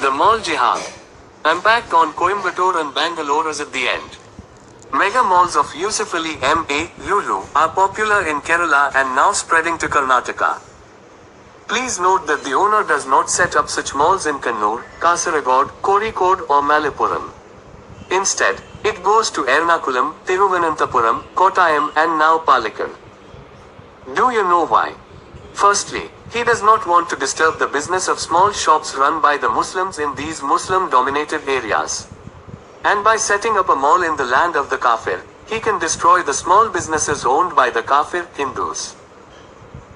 The mall jihad. Impact on Coimbatore and Bangalore is at the end. Mega malls of Yusuf Ali M.A. Lulu are popular in Kerala and now spreading to Karnataka. Please note that the owner does not set up such malls in Kannur, Kasaragod, Kozhikode or Malappuram. Instead, it goes to Ernakulam, Thiruvananthapuram, Kottayam and now Palakkad. Do you know why? Firstly, he does not want to disturb the business of small shops run by the Muslims in these Muslim-dominated areas. And by setting up a mall in the land of the Kafir, he can destroy the small businesses owned by the Kafir Hindus.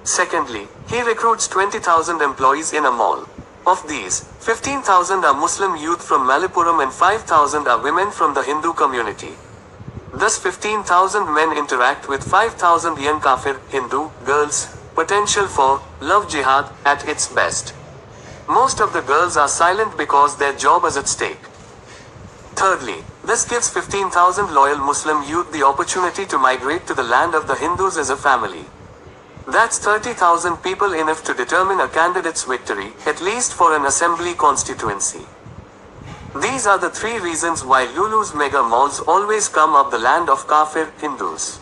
Secondly, he recruits 20,000 employees in a mall. Of these, 15,000 are Muslim youth from Malappuram and 5,000 are women from the Hindu community. Thus 15,000 men interact with 5,000 young Kafir Hindu girls, potential for love jihad at its best. Most of the girls are silent because their job is at stake. Thirdly, this gives 15,000 loyal Muslim youth the opportunity to migrate to the land of the Hindus as a family. That's 30,000 people enough to determine a candidate's victory, at least for an assembly constituency. These are the three reasons why Lulu's mega malls always come up the land of Kafir Hindus.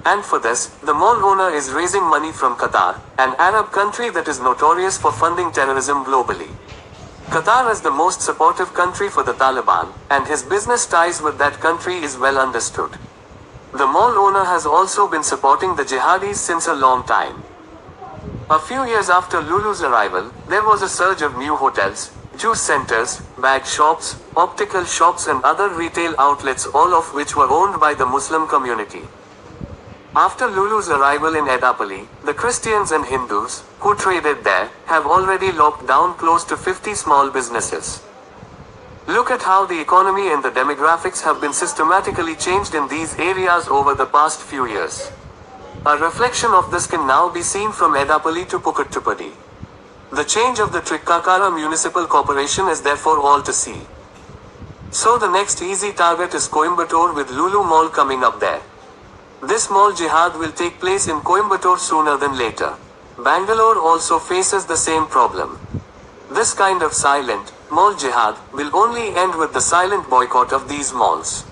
And for this, the mall owner is raising money from Qatar, an Arab country that is notorious for funding terrorism globally. Qatar is the most supportive country for the Taliban, and his business ties with that country is well understood. The mall owner has also been supporting the jihadis since a long time. A few years after Lulu's arrival, there was a surge of new hotels, juice centers, bag shops, optical shops and other retail outlets, all of which were owned by the Muslim community. After Lulu's arrival in Edapally, the Christians and Hindus, who traded there, have already locked down close to 50 small businesses. Look at how the economy and the demographics have been systematically changed in these areas over the past few years. A reflection of this can now be seen from Edapally to Pukattupady. The change of the Trikkakara Municipal Corporation is therefore all to see. So the next easy target is Coimbatore, with Lulu Mall coming up there. This mall jihad will take place in Coimbatore sooner than later. Bangalore also faces the same problem. This kind of silent mall jihad will only end with the silent boycott of these malls.